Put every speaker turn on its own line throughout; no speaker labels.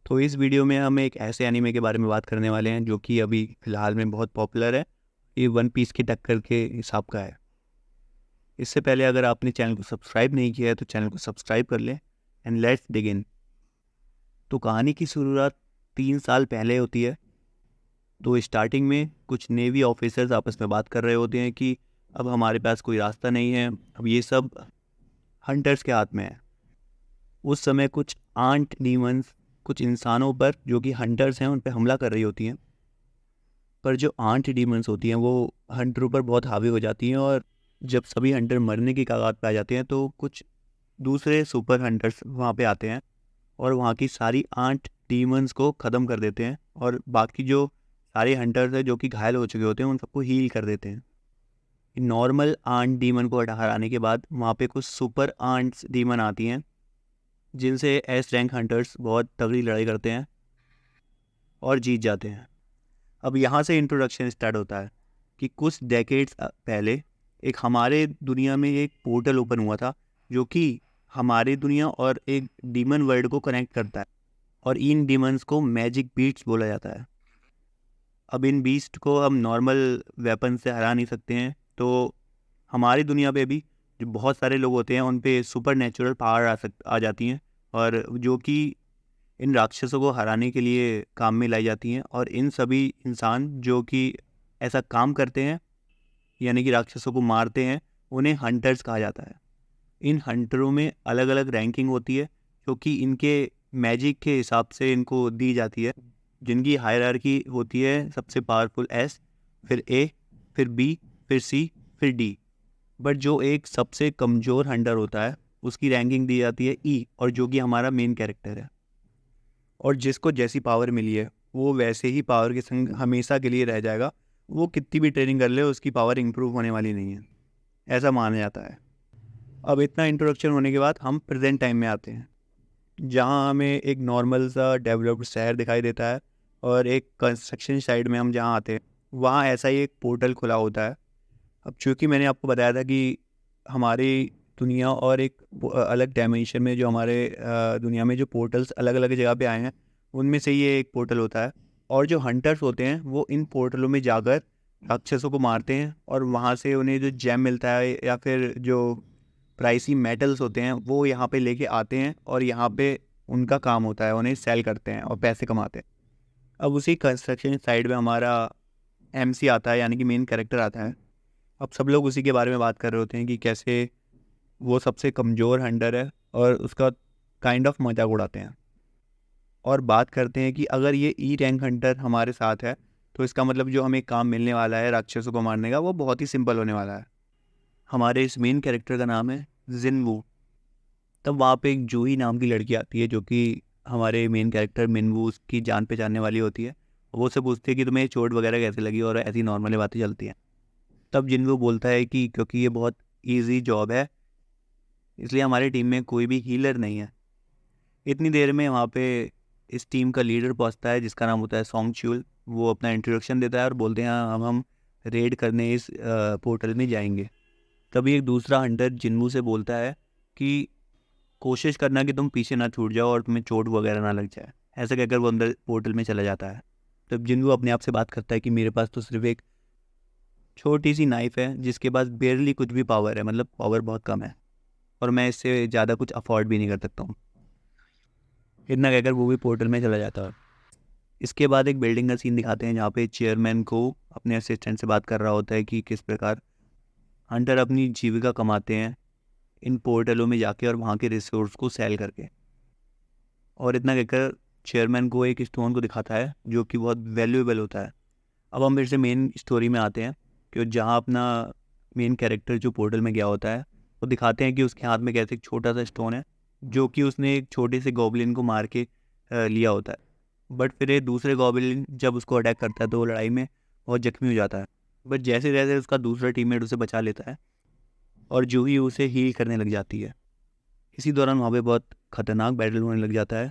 तो इस वीडियो में हम एक ऐसे एनीमे के बारे में बात करने वाले हैं जो कि अभी फ़िलहाल में बहुत पॉपुलर है। ये वन पीस की टक्कर के हिसाब का है। इससे पहले अगर आपने चैनल को सब्सक्राइब नहीं किया है तो चैनल को सब्सक्राइब कर लें एंड लेट्स बिगिन। तो कहानी की शुरुआत 3 साल पहले होती है। तो स्टार्टिंग में कुछ नेवी ऑफिसर्स आपस में बात कर रहे होते हैं कि अब हमारे पास कोई रास्ता नहीं है, अब ये सब हंटर्स के हाथ में है। उस समय कुछ आंट डीमंस कुछ इंसानों पर जो कि हंटर्स हैं उन पर हमला कर रही होती हैं। पर जो आंट डीमंस होती हैं वो हंटरों पर बहुत हावी हो जाती हैं, और जब सभी हंटर मरने की कगार पे आ जाते हैं तो कुछ दूसरे सुपर हंटर्स वहाँ पे आते हैं और वहाँ की सारी आंट डीमंस को ख़त्म कर देते हैं, और बाकी जो सारे हंटर्स हैं जो कि घायल हो चुके होते हैं उन सबको हील कर देते हैं। नॉर्मल आंट डीमन को हराने के बाद वहाँ पे कुछ सुपर आंट्स डीमन आती हैं जिनसे एस रैंक हंटर्स बहुत तगड़ी लड़ाई करते हैं और जीत जाते हैं। अब यहाँ से इंट्रोडक्शन स्टार्ट होता है कि कुछ डेकेड्स पहले एक हमारे दुनिया में एक पोर्टल ओपन हुआ था जो कि हमारी दुनिया और एक डीमन वर्ल्ड को कनेक्ट करता है, और इन डीमंस को मैजिक बीट्स बोला जाता है। अब इन बीस्ट को हम नॉर्मल वेपन से हरा नहीं सकते हैं, तो हमारी दुनिया पे भी जो बहुत सारे लोग होते हैं उन पे सुपर नेचुरल पावर आ जाती हैं, और जो कि इन राक्षसों को हराने के लिए काम में लाई जाती हैं। और इन सभी इंसान जो कि ऐसा काम करते हैं यानी कि राक्षसों को मारते हैं, उन्हें हंटर्स कहा जाता है। इन हंटरों में अलग अलग रैंकिंग होती है जो कि इनके मैजिक के हिसाब से इनको दी जाती है, जिनकी हायरार्की होती है सबसे पावरफुल एस, फिर ए, फिर बी, फिर सी, फिर डी। बट जो एक सबसे कमज़ोर हंटर होता है उसकी रैंकिंग दी जाती है ई, और जो कि हमारा मेन कैरेक्टर है। और जिसको जैसी पावर मिली है वो वैसे ही पावर के संग हमेशा के लिए रह जाएगा। वो कितनी भी ट्रेनिंग कर ले उसकी पावर इंप्रूव होने वाली नहीं है, ऐसा माना जाता है। अब इतना इंट्रोडक्शन होने के बाद हम प्रेजेंट टाइम में आते हैं, जहाँ हमें एक नॉर्मल सा डेवलप्ड शहर दिखाई देता है, और एक कंस्ट्रक्शन साइड में हम जहाँ आते हैं वहाँ ऐसा ही एक पोर्टल खुला होता है। अब चूँकि मैंने आपको बताया था कि हमारी दुनिया और एक अलग डायमेंशन में जो हमारे दुनिया में जो पोर्टल्स अलग अलग जगह पे आए हैं, उनमें से ये एक पोर्टल होता है। और जो हंटर्स होते हैं वो इन पोर्टलों में जाकर राक्षसों को मारते हैं, और वहाँ से उन्हें जो जेम मिलता है या फिर जो प्राइसी मेटल्स होते हैं वो यहाँ पे लेके आते हैं, और यहाँ पे उनका काम होता है उन्हें सेल करते हैं और पैसे कमाते हैं। अब उसी कंस्ट्रक्शन साइड में हमारा एमसी आता है, यानी कि मेन कैरेक्टर आता है। अब सब लोग उसी के बारे में बात कर रहे होते हैं कि कैसे वो सबसे कमज़ोर हंटर है, और उसका काइंड ऑफ मजाक उड़ाते हैं और बात करते हैं कि अगर ये ई रैंक हंटर हमारे साथ है तो इसका मतलब जो हमें काम मिलने वाला है राक्षसों को मारने का वो बहुत ही सिंपल होने वाला है। हमारे इस मेन कैरेक्टर का नाम है जिनवू। तब वहाँ पे एक जूही नाम की लड़की आती है जो कि हमारे मेन कैरेक्टर मिनवू की जान पहचानने वाली होती है। वो उससे पूछती है कि तुम्हें चोट वगैरह कैसे लगी, और ऐसी नॉर्मली बातें चलती हैं। तब जिनवू बोलता है कि क्योंकि ये बहुत ईजी जॉब है इसलिए हमारी टीम में कोई भी हीलर नहीं है। इतनी देर में वहाँ पे इस टीम का लीडर पहुँचता है जिसका नाम होता है सॉन्ग च्यूल। वो अपना इंट्रोडक्शन देता है और बोलते हैं हम रेड करने इस पोर्टल में जाएंगे। तभी एक दूसरा हंटर जिन्नू से बोलता है कि कोशिश करना कि तुम पीछे ना छूट जाओ और तुम्हें चोट वगैरह ना लग जाए। ऐसा कहकर वो अंदर पोर्टल में चला जाता है। तब जिन्नू अपने आप से बात करता है कि मेरे पास तो सिर्फ एक छोटी सी नाइफ है जिसके पास बेरली कुछ भी पावर है, मतलब पावर बहुत कम है, और मैं इससे ज़्यादा कुछ अफोर्ड भी नहीं कर सकता हूँ। इतना कहकर वो भी पोर्टल में चला जाता है। इसके बाद एक बिल्डिंग का सीन दिखाते हैं जहाँ पे चेयरमैन को अपने असिस्टेंट से बात कर रहा होता है कि किस प्रकार हंटर अपनी जीविका कमाते हैं इन पोर्टलों में जाके और वहाँ के रिसोर्स को सेल करके। और इतना कहकर चेयरमैन को एक स्टोन को दिखाता है जो कि बहुत वैल्यूएबल होता है। अब हम फिर से मेन स्टोरी में आते हैं कि जहाँ अपना मेन कैरेक्टर जो पोर्टल में गया होता है वो दिखाते हैं कि उसके हाथ में कैसे एक छोटा सा स्टोन है जो कि उसने एक छोटे से गॉबलिन को मार के लिया होता है। बट फिर ये दूसरे गॉबलिन जब उसको अटैक करता है तो वो लड़ाई में बहुत जख्मी हो जाता है। बट जैसे जैसे उसका दूसरा टीममेट उसे बचा लेता है और जो ही उसे हील करने लग जाती है। इसी दौरान वहाँ पे बहुत खतरनाक बैटल होने लग जाता है।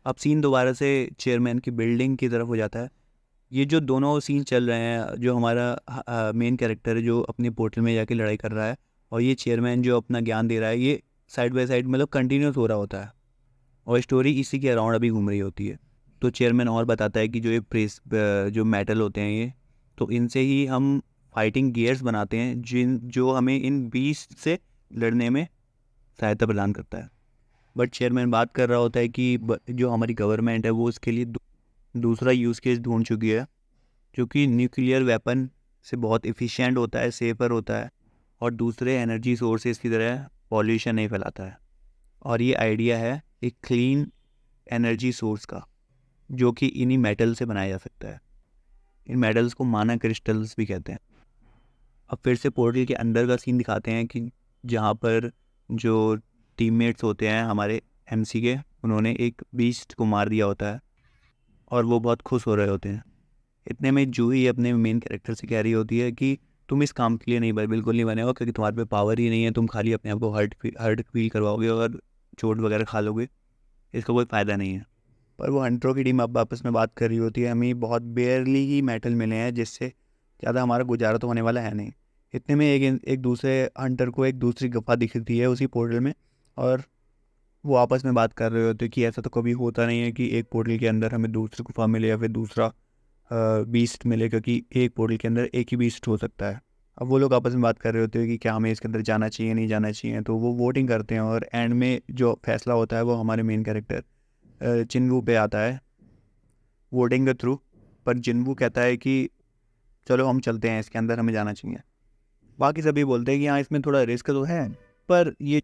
अब सीन दोबारा से चेयरमैन की बिल्डिंग की तरफ हो जाता है। ये जो दोनों सीन चल रहे हैं, जो हमारा मेन कैरेक्टर है जो अपने पोर्टल में जाके लड़ाई कर रहा है, और ये चेयरमैन जो अपना ज्ञान दे रहा है, ये साइड बाय साइड मतलब कंटिन्यूस हो रहा होता है। और स्टोरी इसी के अराउंड अभी घूम रही होती है। तो चेयरमैन और बताता है कि जो ये प्रेस जो मेटल होते हैं ये, तो इनसे ही हम फाइटिंग गियर्स बनाते हैं जो हमें इन बीस्ट से लड़ने में सहायता प्रदान करता है। बट चेयरमैन बात कर रहा होता है कि जो हमारी गवर्नमेंट है वो इसके लिए दूसरा यूज़ केस ढूंढ चुकी है, जो कि न्यूक्लियर वेपन से बहुत एफिशिएंट होता है, सेफर होता है और दूसरे एनर्जी सोर्सेज की तरह पॉल्यूशन नहीं फैलाता है। और ये आइडिया है एक क्लीन एनर्जी सोर्स का, जो कि इन्हीं मेटल से बनाया जा सकता है। इन मेटल्स को माना क्रिस्टल्स भी कहते हैं। अब फिर से पोर्टल के अंदर का सीन दिखाते हैं कि जहाँ पर जो टीममेट्स होते हैं हमारे एमसी के, उन्होंने एक बीस्ट को मार दिया होता है और वो बहुत खुश हो रहे होते हैं। इतने में जूही अपने मेन कैरेक्टर से कह रही होती है कि तुम इस काम के लिए नहीं बने, बिल्कुल नहीं बने हो, क्योंकि तुम्हारे पे पावर ही नहीं है, तुम खाली अपने आप को हर्ट फील करवाओगे और चोट वगैरह खा लोगे, इसका कोई फ़ायदा नहीं है। पर वो हंटरों की टीम अब आपस में बात कर रही होती है, हमें बहुत बेयरली ही मेटल मिले हैं जिससे ज़्यादा हमारा गुजारा तो होने वाला है नहीं। इतने में एक दूसरे हंटर को एक दूसरी गुफा दिखती है उसी पोर्टल में, और वो आपस में बात कर रहे होते हैं कि ऐसा तो कभी होता नहीं है कि एक पोर्टल के अंदर हमें दूसरी गुफा मिले या फिर दूसरा बीस्ट मिले, क्योंकि एक पोर्टल के अंदर एक ही बीस्ट हो सकता है। अब वो लोग आपस में बात कर रहे होते हैं कि क्या हमें इसके अंदर जाना चाहिए नहीं जाना चाहिए, तो वो वोटिंग करते हैं और एंड में जो फैसला होता है वो हमारे मेन कैरेक्टर जिनवू पे आता है वोटिंग के थ्रू। पर जिनवू कहता है कि चलो हम चलते हैं, इसके अंदर हमें जाना चाहिए। बाकी सभी बोलते हैं कि हाँ इसमें थोड़ा रिस्क तो है, पर ये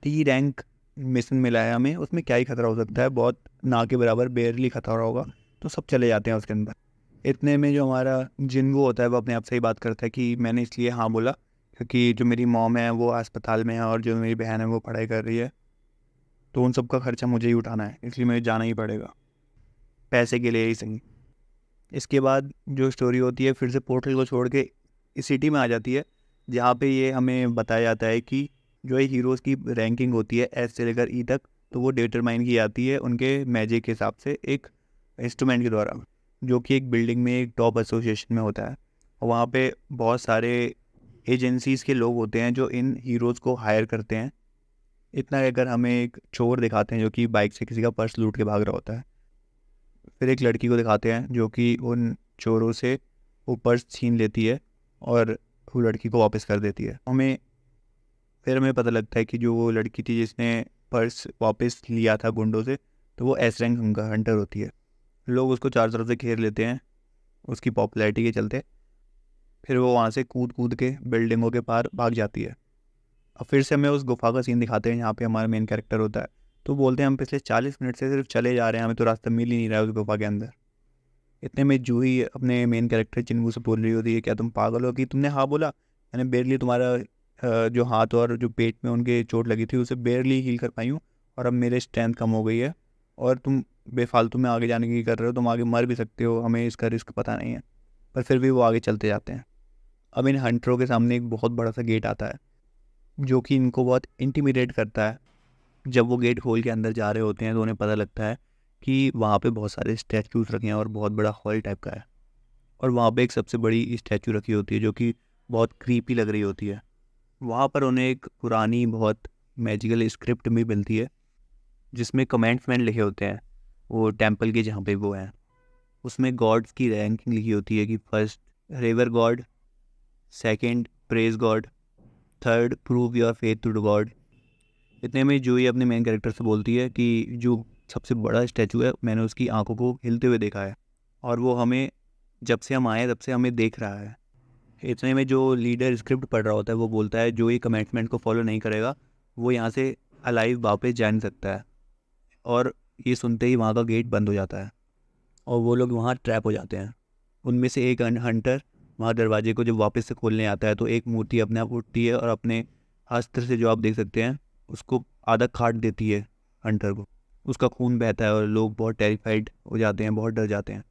टी रैंक मिशन मिला है हमें, उसमें क्या ही खतरा हो सकता है, बहुत ना के बराबर बेयरली खतरा होगा, तो सब चले जाते हैं उसके अंदर। इतने में जो हमारा जिनवू होता है वो अपने आप से ही बात करता है कि मैंने इसलिए हाँ बोला क्योंकि जो मेरी मॉम है वो अस्पताल में है और जो मेरी बहन है वो पढ़ाई कर रही है, तो उन सब का खर्चा मुझे ही उठाना है, इसलिए मुझे जाना ही पड़ेगा, पैसे के लिए ही सही। इसके बाद जो स्टोरी होती है फिर से पोर्टल को छोड़ के इस सिटी में आ जाती है, जहाँ पे ये हमें बताया जाता है कि जो ये हीरोज़ की रैंकिंग होती है एस से लेकर ई तक, तो वो डिटरमाइन की जाती है उनके मैजिक के हिसाब से एक इंस्ट्रूमेंट के द्वारा, जो कि एक बिल्डिंग में एक टॉप एसोसिएशन में होता है। और वहाँ पे बहुत सारे एजेंसीज़ के लोग होते हैं जो इन हीरोज़ को हायर करते हैं। इतना कहकर हमें एक चोर दिखाते हैं जो कि बाइक से किसी का पर्स लूट के भाग रहा होता है। फिर एक लड़की को दिखाते हैं जो कि उन चोरों से वो पर्स छीन लेती है और वो लड़की को वापस कर देती है। हमें पता लगता है कि जो वो लड़की थी जिसने पर्स वापस लिया था गुंडों से, तो वो एस रैंक हंटर होती है। लोग उसको चारों तरफ से घेर लेते हैं उसकी पॉपुलैरिटी के चलते। फिर वो वहाँ से कूद कूद के बिल्डिंगों के पार भाग जाती है। अब फिर से हमें उस गुफा का सीन दिखाते हैं जहाँ पे हमारा मेन कैरेक्टर होता है। तो बोलते हैं हम पिछले 40 मिनट से सिर्फ चले जा रहे हैं, हमें तो रास्ता मिल ही नहीं रहा है उस गुफा के अंदर। इतने में जूही अपने मेन कैरेक्टर चिन्वू से बोल रही होती है, क्या तुम पागल हो कि तुमने हाँ बोला, मैंने बेरली तुम्हारा जो हाथ और जो पेट में उनके चोट लगी थी उसे बेरली हील कर पाई हूँ, और अब मेरे स्ट्रेंथ कम हो गई है और तुम बेफालतू में आगे जाने की कर रहे हो, तुम आगे मर भी सकते हो, हमें इसका रिस्क पता नहीं है। पर फिर भी वो आगे चलते जाते हैं। अब इन हंटरों के सामने एक बहुत बड़ा सा गेट आता है जो कि इनको बहुत इंटिमिडेट करता है। जब वो गेट खोल के अंदर जा रहे होते हैं तो उन्हें पता लगता है कि वहाँ पे बहुत सारे स्टैचूज रखे हैं और बहुत बड़ा हॉल टाइप का है, और वहाँ पे एक सबसे बड़ी स्टैचू रखी होती है जो कि बहुत क्रीपी लग रही होती है। वहाँ पर उन्हें एक पुरानी बहुत मैजिकल स्क्रिप्ट भी मिलती है जिसमें कमेंट्समेंट लिखे होते हैं वो टेम्पल के जहाँ पे वो हैं। उसमें गॉड्स की रैंकिंग लिखी होती है कि first revere God, second praise God, third prove your faith to God. इतने में जूही अपने मेन कैरेक्टर से बोलती है कि जो सबसे बड़ा स्टैचू है मैंने उसकी आंखों को हिलते हुए देखा है और वो हमें जब से हम आए तब से हमें देख रहा है। इतने में जो लीडर स्क्रिप्ट पढ़ रहा होता है वो बोलता है जो ये कमिटमेंट को फॉलो नहीं करेगा वो यहाँ से अलाइव वापस जा नहीं सकता है। और ये सुनते ही वहाँ का गेट बंद हो जाता है और वो लोग वहाँ ट्रैप हो जाते हैं। उनमें से एक हंटर वहाँ दरवाजे को जब वापस से खोलने आता है तो एक मूर्ति अपने आप उठती है और अपने अस्त्र से, जो आप देख सकते हैं, उसको आधा काट देती है हंटर को। उसका खून बहता है और लोग बहुत टेरिफाइड हो जाते हैं, बहुत डर जाते हैं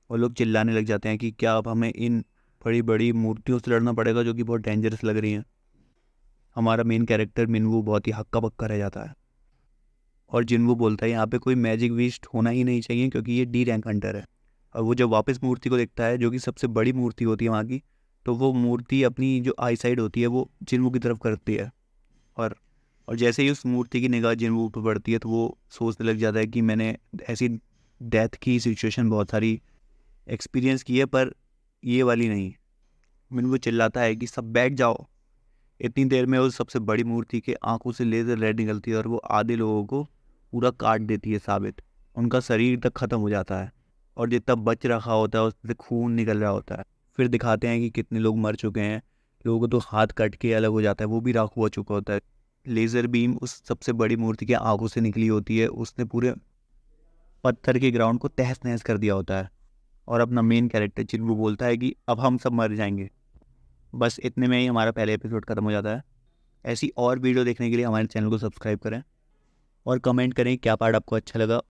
और लोग चिल्लाने लग जाते हैं कि क्या अब हमें इन बड़ी बड़ी मूर्तियों से लड़ना पड़ेगा जो कि बहुत डेंजरस लग रही हैं। हमारा मेन कैरेक्टर मिनवू बहुत ही हक्का बक्का रह जाता है और जिनवू बोलता है यहाँ पे कोई मैजिक विस्ट होना ही नहीं चाहिए क्योंकि ये डी रैंक हंटर है। और वो जब वापस मूर्ति को देखता है जो कि सबसे बड़ी मूर्ति होती है वहाँ की, तो वो मूर्ति अपनी जो आई साइड होती है वो जिनवू की तरफ करती है और और जैसे ही उस मूर्ति की निगाह जिन पर पड़ती है तो वो सोचने लग जाता है कि मैंने ऐसी डेथ की सिचुएशन बहुत सारी एक्सपीरियंस की है, पर ये वाली नहीं। फिर वो चिल्लाता है कि सब बैठ जाओ। इतनी देर में उस सबसे बड़ी मूर्ति के आंखों से लेजर रेड निकलती है और वो आधे लोगों को पूरा काट देती है साबित। उनका शरीर तक ख़त्म हो जाता है और जितना बच रखा होता है उससे खून निकल रहा होता है। फिर दिखाते हैं कि कितने लोग मर चुके हैं। लोगों को तो हाथ कट के अलग हो जाता है, वो भी राख हो चुका होता है। लेज़र बीम उस सबसे बड़ी मूर्ति के आंखों से निकली होती है, उसने पूरे पत्थर के ग्राउंड को तहस नहस कर दिया होता है। और अपना मेन कैरेक्टर चिंबू बोलता है कि अब हम सब मर जाएंगे। बस इतने में ही हमारा पहला एपिसोड खत्म हो जाता है। ऐसी और वीडियो देखने के लिए हमारे चैनल को सब्सक्राइब करें और कमेंट करें क्या पार्ट आपको अच्छा लगा